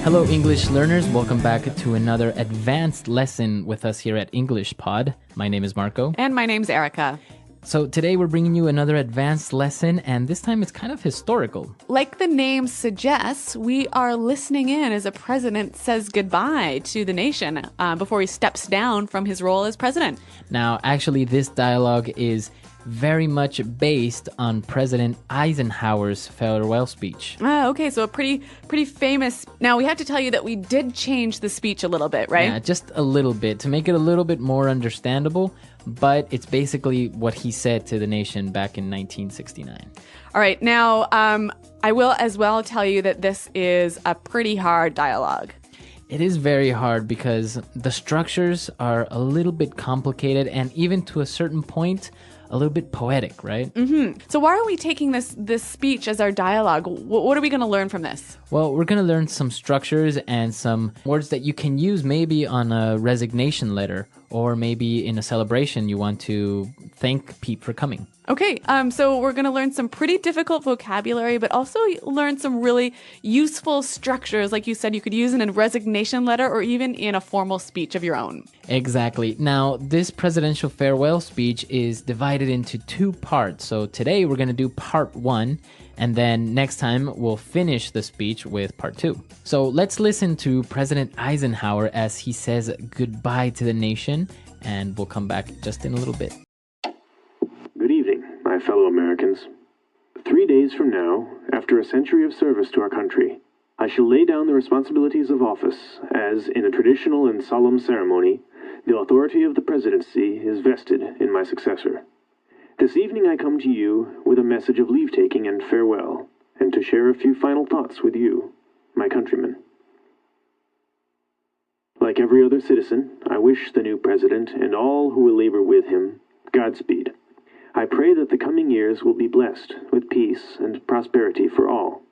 Hello, English learners. Welcome back to another advanced lesson with us here at English Pod. My name is Marco. And my name's Erica. So today we're bringing you another advanced lesson, and this time it's kind of historical. Like the name suggests, we are listening in as a president says goodbye to the nation before he steps down from his role as president. Now, actually, this dialogue is very much based on President Eisenhower's farewell speech. Okay, so a pretty famous. Now, we have to tell you that we did change the speech a little bit, right? Yeah, just a little bit to make it a little bit more understandable, but it's basically what he said to the nation back in 1969. All right, now, I will as well tell you that this is a pretty hard dialogue. It is very hard because the structures are a little bit complicated and even to a certain point, a little bit poetic, right? Mm-hmm. So why are we taking this speech as our dialogue? What are we going to learn from this? Well, we're going to learn some structures and some words that you can use maybe on a resignation letter or maybe in a celebration you want to thank Pete for coming. Okay, so we're going to learn some pretty difficult vocabulary, but also learn some really useful structures. Like you said, you could use in a resignation letter or even in a formal speech of your own. Exactly. Now, this presidential farewell speech is divided into two parts. So today we're going to do part one, and then next time we'll finish the speech with part two. So let's listen to President Eisenhower as he says goodbye to the nation, and we'll come back just in a little bit. Good evening, my fellow Americans. 3 days from now, after a century of service to our country, I shall lay down the responsibilities of office as, in a traditional and solemn ceremony, the authority of the presidency is vested in my successor. This evening I come to you with a message of leave-taking and farewell, and to share a few final thoughts with you, my countrymen. Like every other citizen, I wish the new president and all who will labor with him Godspeed. I pray that the coming years will be blessed with peace and prosperity for all.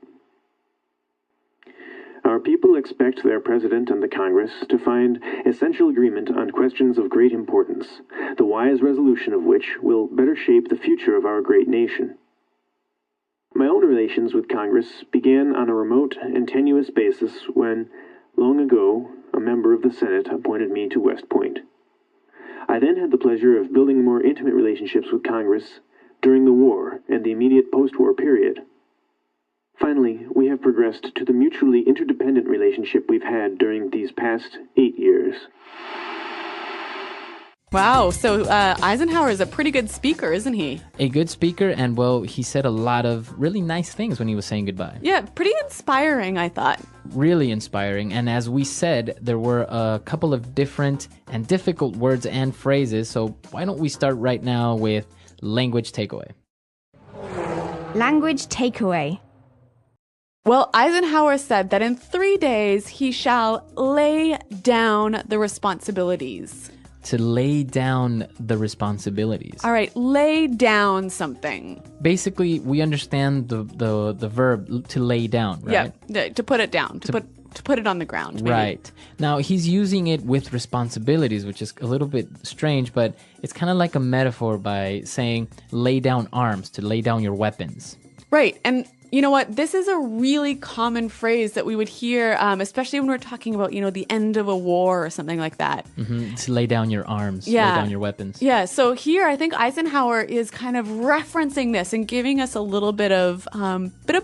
Our people expect their president and the Congress to find essential agreement on questions of great importance, the wise resolution of which will better shape the future of our great nation. My own relations with Congress began on a remote and tenuous basis when, long ago, a member of the Senate appointed me to West Point. I then had the pleasure of building more intimate relationships with Congress during the war and the immediate post-war period. Finally, we have progressed to the mutually interdependent relationship we've had during these past 8 years. Wow, so Eisenhower is a pretty good speaker, isn't he? A good speaker, and well, he said a lot of really nice things when he was saying goodbye. Yeah, pretty inspiring, I thought. Really inspiring, and as we said, there were a couple of different and difficult words and phrases, so why don't we start right now with language takeaway. Language takeaway. Well, Eisenhower said that in 3 days he shall lay down the responsibilities. To lay down the responsibilities. All right, lay down something. Basically, we understand the verb to lay down, right? Yeah, to put it down, to put it on the ground. Maybe. Right. Now, he's using it with responsibilities, which is a little bit strange, but it's kind of like a metaphor by saying lay down arms, to lay down your weapons. Right, and you know what? This is a really common phrase that we would hear, especially when we're talking about, the end of a war or something like that. Mm-hmm. To lay down your arms, yeah. Lay down your weapons. Yeah, so here I think Eisenhower is kind of referencing this and giving us a little bit of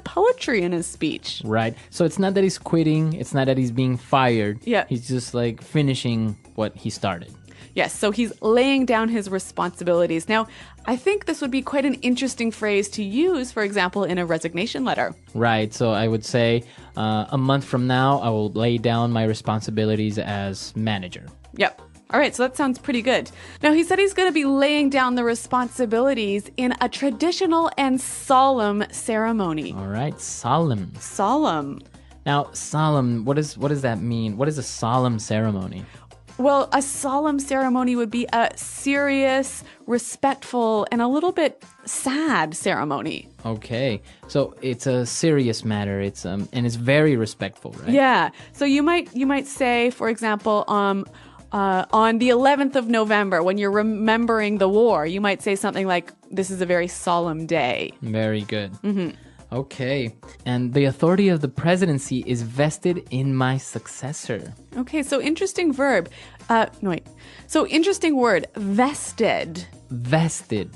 poetry in his speech. Right. So it's not that he's quitting. It's not that he's being fired. Yeah. He's just like finishing what he started. Yes, so he's laying down his responsibilities. Now, I think this would be quite an interesting phrase to use, for example, in a resignation letter. Right, so I would say a month from now, I will lay down my responsibilities as manager. Yep. All right, so that sounds pretty good. Now, he said he's going to be laying down the responsibilities in a traditional and solemn ceremony. All right, solemn. Solemn. Now, solemn, what does that mean? What is a solemn ceremony? Well, a solemn ceremony would be a serious, respectful, and a little bit sad ceremony. Okay, so it's a serious matter. It's and it's very respectful, right? Yeah. So you might say, for example, on the 11th of November, when you're remembering the war, you might say something like, "This is a very solemn day." Very good. Mm-hmm. Okay. And the authority of the presidency is vested in my successor. Okay, so interesting verb. No, wait. So interesting word, vested. Vested.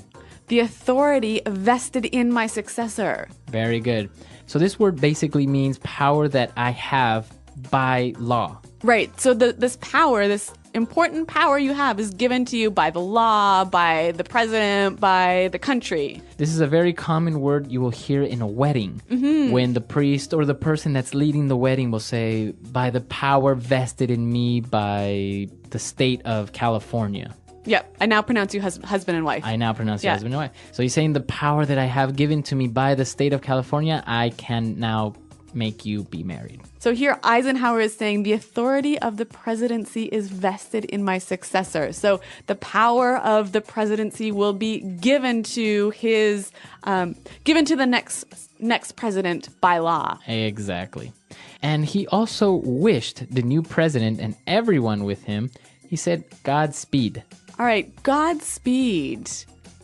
The authority vested in my successor. Very good. So this word basically means power that I have by law. Right. So this power, this important power you have is given to you by the law, by the president, by the country. This is a very common word you will hear in a wedding when the priest or the person that's leading the wedding will say, by the power vested in me by the state of California. Yep. I now pronounce you husband and wife. I now pronounce you husband and wife. So he's saying the power that I have given to me by the state of California, I can now make you be married. So here Eisenhower is saying the authority of the presidency is vested in my successor. So the power of the presidency will be given to the next president by law. Exactly. And he also wished the new president and everyone with him, he said, Godspeed. All right, Godspeed.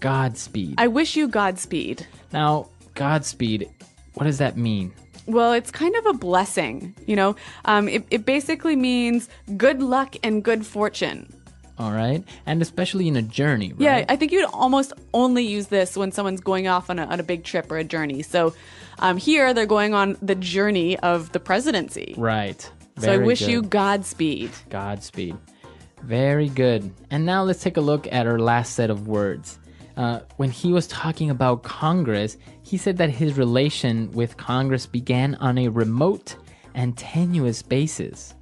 Godspeed. I wish you Godspeed. Now, Godspeed, what does that mean? Well, it's kind of a blessing, you know. It basically means good luck and good fortune. All right. And especially in a journey, right? Yeah, I think you'd almost only use this when someone's going off on a big trip or a journey. So here they're going on the journey of the presidency. Right. So I wish you Godspeed. Godspeed. Very good. And now let's take a look at our last set of words. When he was talking about Congress, he said that his relation with Congress began on a remote and tenuous basis.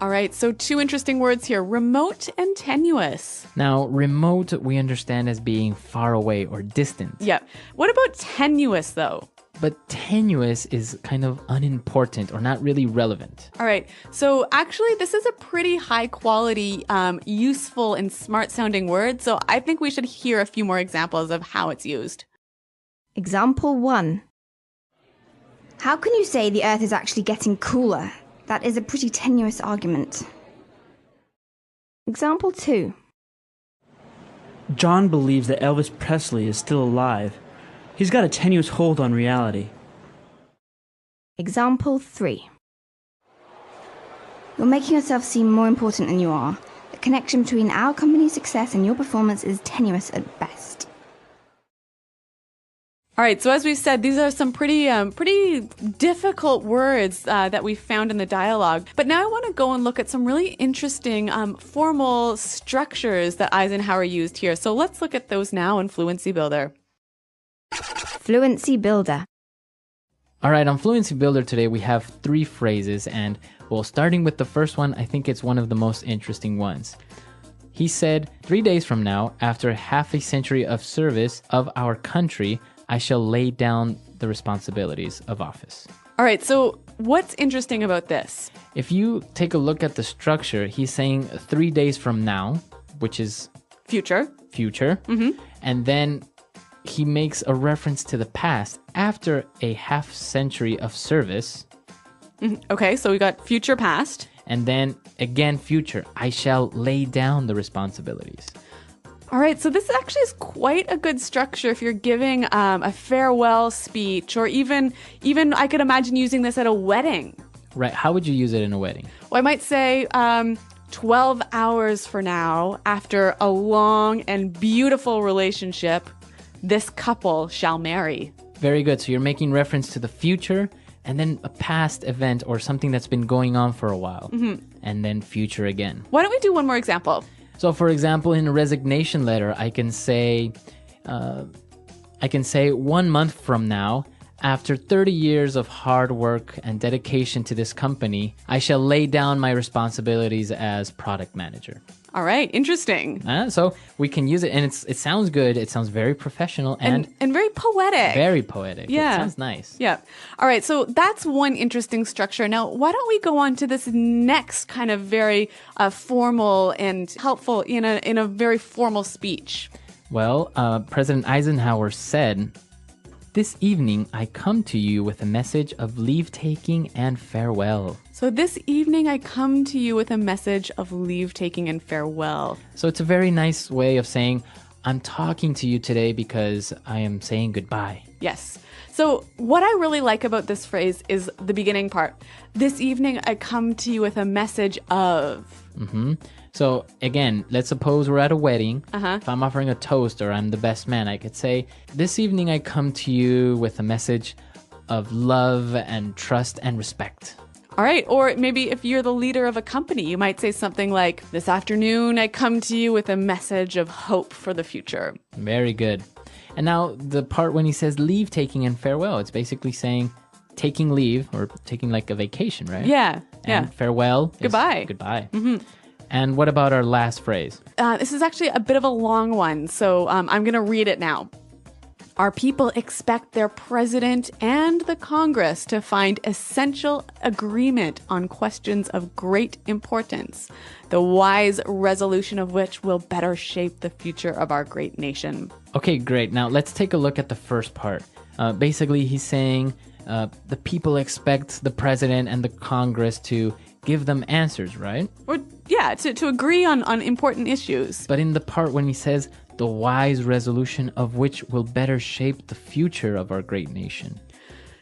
All right, so two interesting words here, remote and tenuous. Now, remote we understand as being far away or distant. Yeah. What about tenuous, though? But tenuous is kind of unimportant or not really relevant. All right. So actually, this is a pretty high quality, useful and smart sounding word. So I think we should hear a few more examples of how it's used. Example 1. How can you say the Earth is actually getting cooler? That is a pretty tenuous argument. Example 2. John believes that Elvis Presley is still alive. He's got a tenuous hold on reality. Example 3. You're making yourself seem more important than you are. The connection between our company's success and your performance is tenuous at best. All right, so as we've said, these are some pretty difficult words that we found in the dialogue. But now I want to go and look at some really interesting formal structures that Eisenhower used here. So let's look at those now in Fluency Builder. Fluency Builder. All right, on Fluency Builder today, we have 3 phrases. And, well, starting with the first one, I think it's one of the most interesting ones. He said, 3 days from now, after half a century of service of our country, I shall lay down the responsibilities of office. All right, so what's interesting about this? If you take a look at the structure, he's saying 3 days from now, which is Future. And then he makes a reference to the past after a half century of service. Okay, so we got future, past. And then again, future. I shall lay down the responsibilities. All right, so this actually is quite a good structure if you're giving a farewell speech, or even I could imagine using this at a wedding. Right. How would you use it in a wedding? Well, I might say 12 hours for now, after a long and beautiful relationship, this couple shall marry. Very good. So you're making reference to the future and then a past event or something that's been going on for a while. And then future again. Why don't we do one more example? So, for example, in a resignation letter, I can say 1 month from now, after 30 years of hard work and dedication to this company, I shall lay down my responsibilities as product manager. All right, interesting. So we can use it, and it sounds good. It sounds very professional and very poetic. Very poetic. Yeah. It sounds nice. Yeah. All right, so that's one interesting structure. Now, why don't we go on to this next kind of very formal and helpful in a very formal speech? Well, President Eisenhower said, "This evening I come to you with a message of leave-taking and farewell." So this evening I come to you with a message of leave-taking and farewell. So it's a very nice way of saying, I'm talking to you today because I am saying goodbye. Yes. So what I really like about this phrase is the beginning part. This evening I come to you with a message of. So again, let's suppose we're at a wedding. If I'm offering a toast or I'm the best man, I could say, this evening I come to you with a message of love and trust and respect. All right. Or maybe if you're the leader of a company, you might say something like, this afternoon I come to you with a message of hope for the future. Very good. And now the part when he says leave taking and farewell, it's basically saying taking leave or taking like a vacation, right? Yeah. And farewell is Goodbye. Goodbye. And what about our last phrase? This is actually a bit of a long one, so I'm going to read it now. Our people expect their president and the Congress to find essential agreement on questions of great importance, the wise resolution of which will better shape the future of our great nation. Okay, great. Now let's take a look at the first part. Basically, he's saying the people expect the president and the Congress to give them answers, right? Or, yeah, to agree on important issues. But in the part when he says the wise resolution of which will better shape the future of our great nation.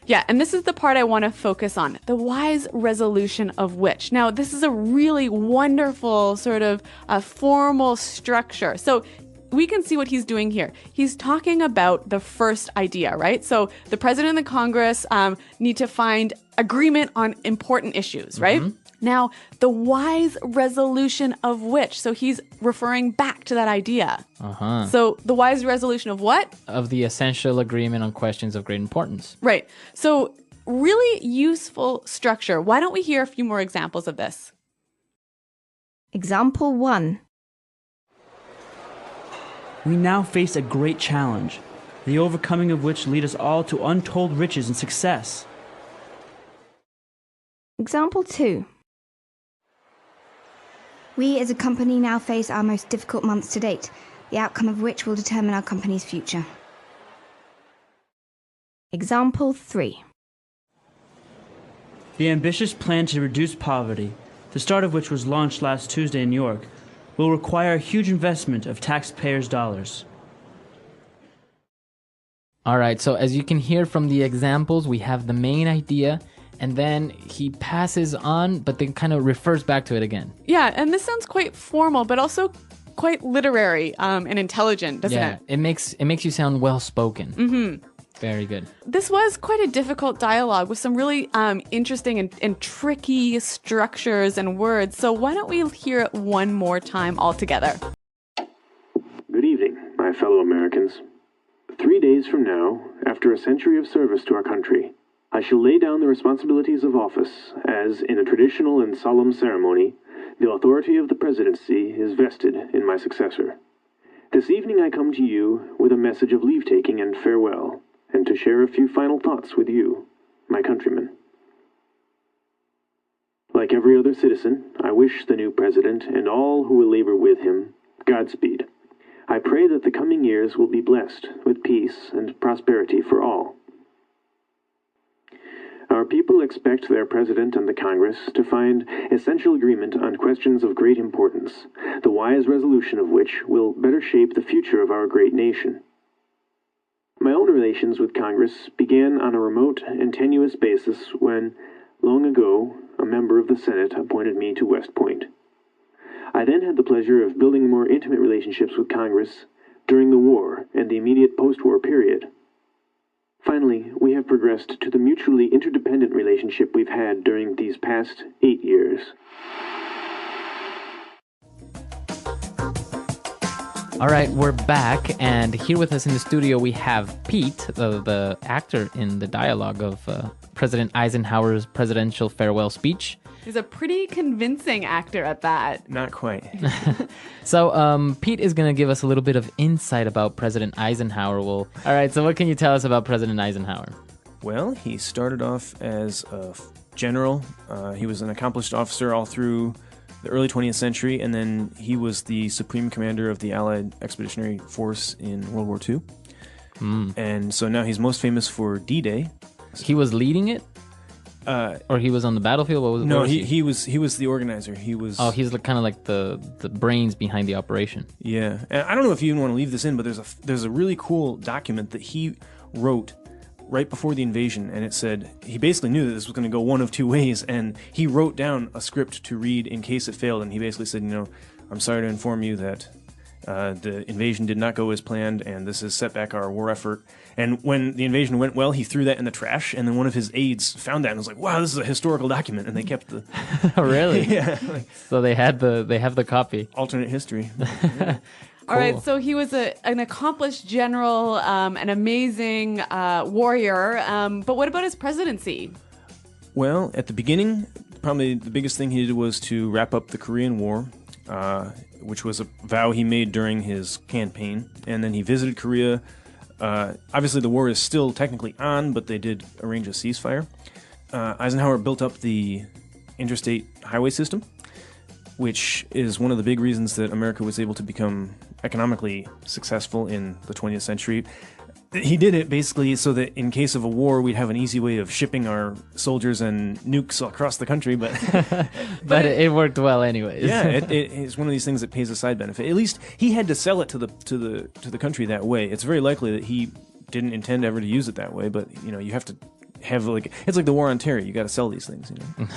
Yeah, and this is the part I want to focus on, the wise resolution of which. Now, this is a really wonderful sort of formal structure. So we can see what he's doing here. He's talking about the first idea, right? So the president and the Congress need to find agreement on important issues, right? Now, the wise resolution of which, so he's referring back to that idea. So the wise resolution of what? Of the essential agreement on questions of great importance. Right. So really useful structure. Why don't we hear a few more examples of this? Example 1. We now face a great challenge, the overcoming of which lead us all to untold riches and success. Example 2. We as a company now face our most difficult months to date, the outcome of which will determine our company's future. Example 3. The ambitious plan to reduce poverty, the start of which was launched last Tuesday in New York, will require a huge investment of taxpayers' dollars. All right, so as you can hear from the examples, we have the main idea, and then he passes on, but then kind of refers back to it again. Yeah, and this sounds quite formal, but also quite literary and intelligent, doesn't it? It makes you sound well-spoken. Very good. This was quite a difficult dialogue with some really interesting and tricky structures and words. So why don't we hear it one more time all together? Good evening, my fellow Americans. 3 days from now, after a century of service to our country, I shall lay down the responsibilities of office as, in a traditional and solemn ceremony, the authority of the presidency is vested in my successor. This evening I come to you with a message of leave-taking and farewell, and to share a few final thoughts with you, my countrymen. Like every other citizen, I wish the new president and all who will labor with him Godspeed. I pray that the coming years will be blessed with peace and prosperity for all. Our people expect their president and the Congress to find essential agreement on questions of great importance, the wise resolution of which will better shape the future of our great nation. My own relations with Congress began on a remote and tenuous basis when, long ago, a member of the Senate appointed me to West Point. I then had the pleasure of building more intimate relationships with Congress during the war and the immediate post-war period. Finally, we have progressed to the mutually interdependent relationship we've had during these past 8 years. All right, we're back, and here with us in the studio we have Pete, the actor in the dialogue of President Eisenhower's presidential farewell speech. He's a pretty convincing actor at that. Not quite. So Pete is going to give us a little bit of insight about President Eisenhower. All right, so what can you tell us about President Eisenhower? Well, he started off as a general. He was an accomplished officer all through the early 20th century, and then he was the supreme commander of the Allied Expeditionary Force in World War II. And so now he's most famous for D-Day. He was leading it? Or he was on the battlefield? What No, was he was the organizer. He was. Oh, he's kind of like the brains behind the operation. Yeah, and I don't know if you even want to leave this in, but there's a really cool document that he wrote right before the invasion, and it said he basically knew that this was going to go one of two ways, and he wrote down a script to read in case it failed, and he basically said, I'm sorry to inform you that the invasion did not go as planned, and this has set back our war effort. And when the invasion went well, he threw that in the trash, and then one of his aides found that and was like, wow, this is a historical document, and they kept the... Oh, really? Yeah. So they have the copy. Alternate history. All right, so he was an accomplished general, an amazing warrior, but what about his presidency? Well, at the beginning, probably the biggest thing he did was to wrap up the Korean War, which was a vow he made during his campaign, and then he visited Korea. Obviously, the war is still technically on, but they did arrange a ceasefire. Eisenhower built up the interstate highway system, which is one of the big reasons that America was able to become economically successful in the 20th century. He did it basically so that in case of a war, we'd have an easy way of shipping our soldiers and nukes across the country. But but it worked well anyways. Yeah, it's one of these things that pays a side benefit. At least he had to sell it to the country that way. It's very likely that he didn't intend ever to use it that way. But you have to have it's like the war on terror. You got to sell these things.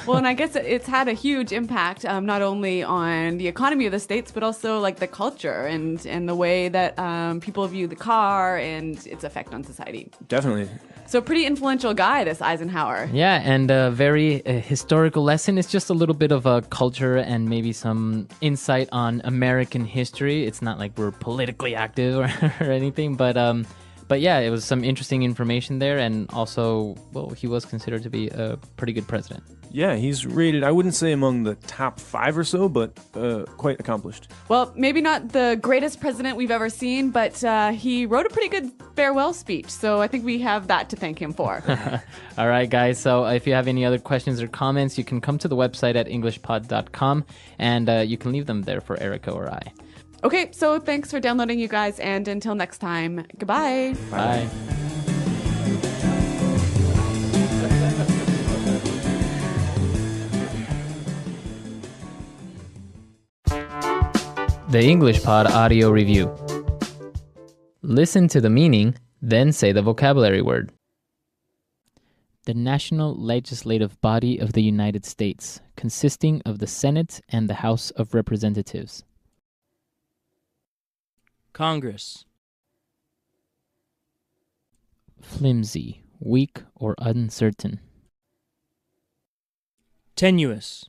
Well, and I guess it's had a huge impact, not only on the economy of the states, but also like the culture and the way that people view the car and its effect on society. Definitely. So pretty influential guy, this Eisenhower. Yeah, and a very historical lesson. It's just a little bit of a culture and maybe some insight on American history. It's not like we're politically active or anything, but yeah, it was some interesting information there, and also, well, he was considered to be a pretty good president. Yeah, he's rated, I wouldn't say among the top 5 or so, but quite accomplished. Well, maybe not the greatest president we've ever seen, but he wrote a pretty good farewell speech, so I think we have that to thank him for. All right, guys, so if you have any other questions or comments, you can come to the website at englishpod.com, and you can leave them there for Erica or I. Okay, so thanks for downloading, you guys, and until next time, goodbye. Bye. The English Pod Audio Review. Listen to the meaning, then say the vocabulary word. The national legislative body of the United States, consisting of the Senate and the House of Representatives. Congress. Flimsy, weak, or uncertain. Tenuous.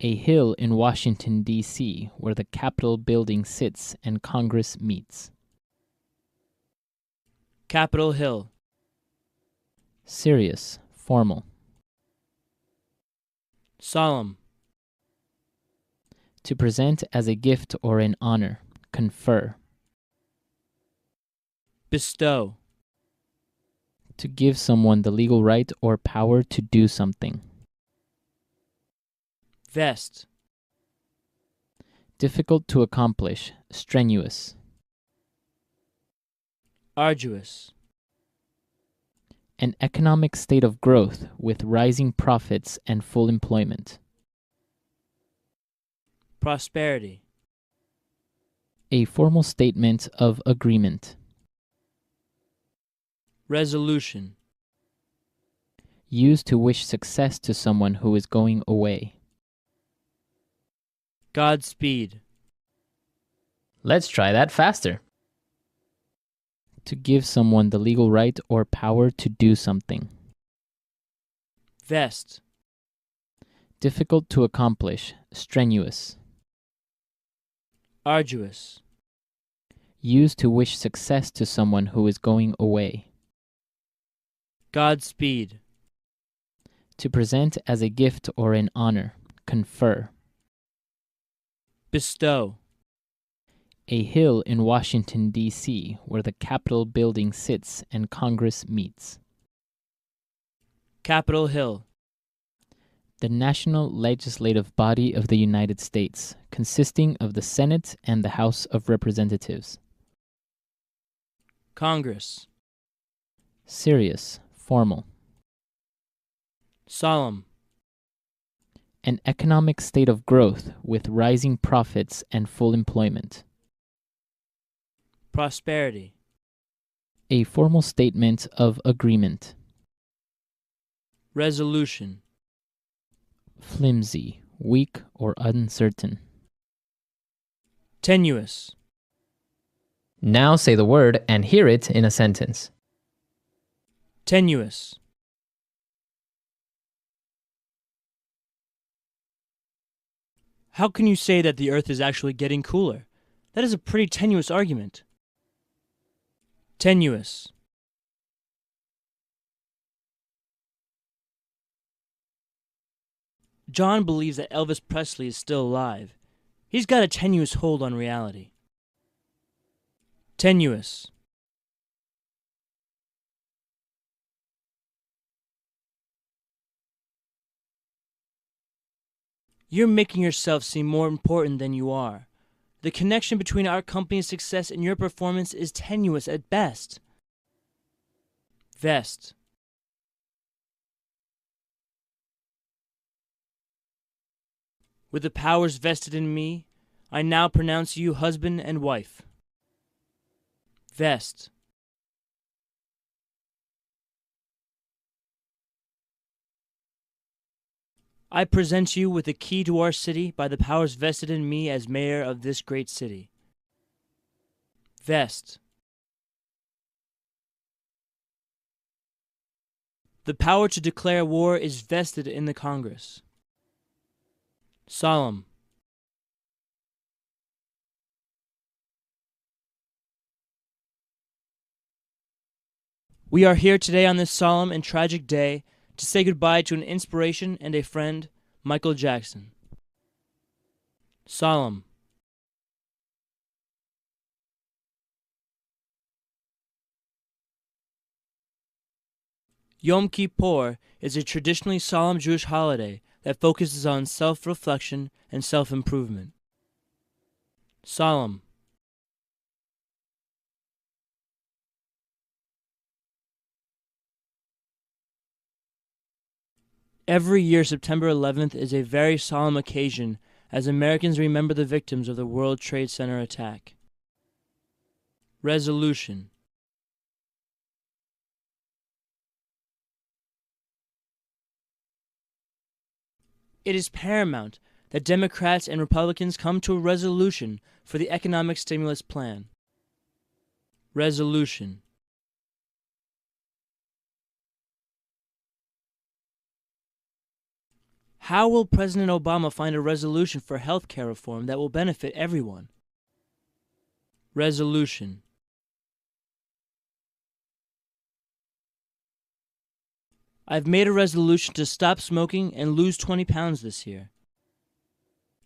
A hill in Washington, D.C., where the Capitol building sits and Congress meets. Capitol Hill. Serious, formal. Solemn. To present as a gift or an honor. Confer. Bestow. To give someone the legal right or power to do something. Vest. Difficult to accomplish, strenuous. Arduous. An economic state of growth with rising profits and full employment. Prosperity. A formal statement of agreement. Resolution. Used to wish success to someone who is going away. Godspeed. Let's try that faster. To give someone the legal right or power to do something. Vest. Difficult to accomplish, strenuous. Arduous. Used to wish success to someone who is going away. Godspeed. To present as a gift or an honor. Confer. Bestow. A hill in Washington, D.C., where the Capitol building sits and Congress meets. Capitol Hill. The national legislative body of the United States, consisting of the Senate and the House of Representatives. Congress. Serious, formal. Solemn. An economic state of growth with rising profits and full employment. Prosperity. A formal statement of agreement. Resolution. Flimsy, weak, or uncertain. Tenuous. Now say the word and hear it in a sentence. Tenuous. How can you say that the Earth is actually getting cooler? That is a pretty tenuous argument. Tenuous. John believes that Elvis Presley is still alive. He's got a tenuous hold on reality. Tenuous. You're making yourself seem more important than you are. The connection between our company's success and your performance is tenuous at best. Vest. With the powers vested in me, I now pronounce you husband and wife. Vest. I present you with the key to our city by the powers vested in me as mayor of this great city. Vest. The power to declare war is vested in the Congress. Solemn. We are here today on this solemn and tragic day to say goodbye to an inspiration and a friend, Michael Jackson. Solemn. Yom Kippur is a traditionally solemn Jewish holiday that focuses on self-reflection and self-improvement. Solemn. Every year, September 11th is a very solemn occasion as Americans remember the victims of the World Trade Center attack. Resolution. It is paramount that Democrats and Republicans come to a resolution for the economic stimulus plan. Resolution. How will President Obama find a resolution for health care reform that will benefit everyone? Resolution. I've made a resolution to stop smoking and lose 20 pounds this year.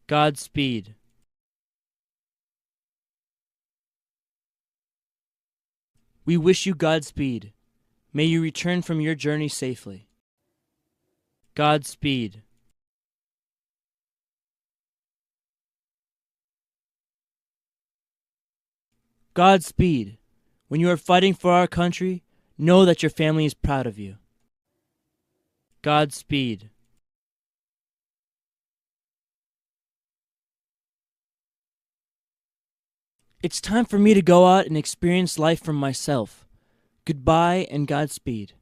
Godspeed. We wish you Godspeed. May you return from your journey safely. Godspeed. Godspeed. When you are fighting for our country, know that your family is proud of you. Godspeed. It's time for me to go out and experience life for myself. Goodbye and Godspeed.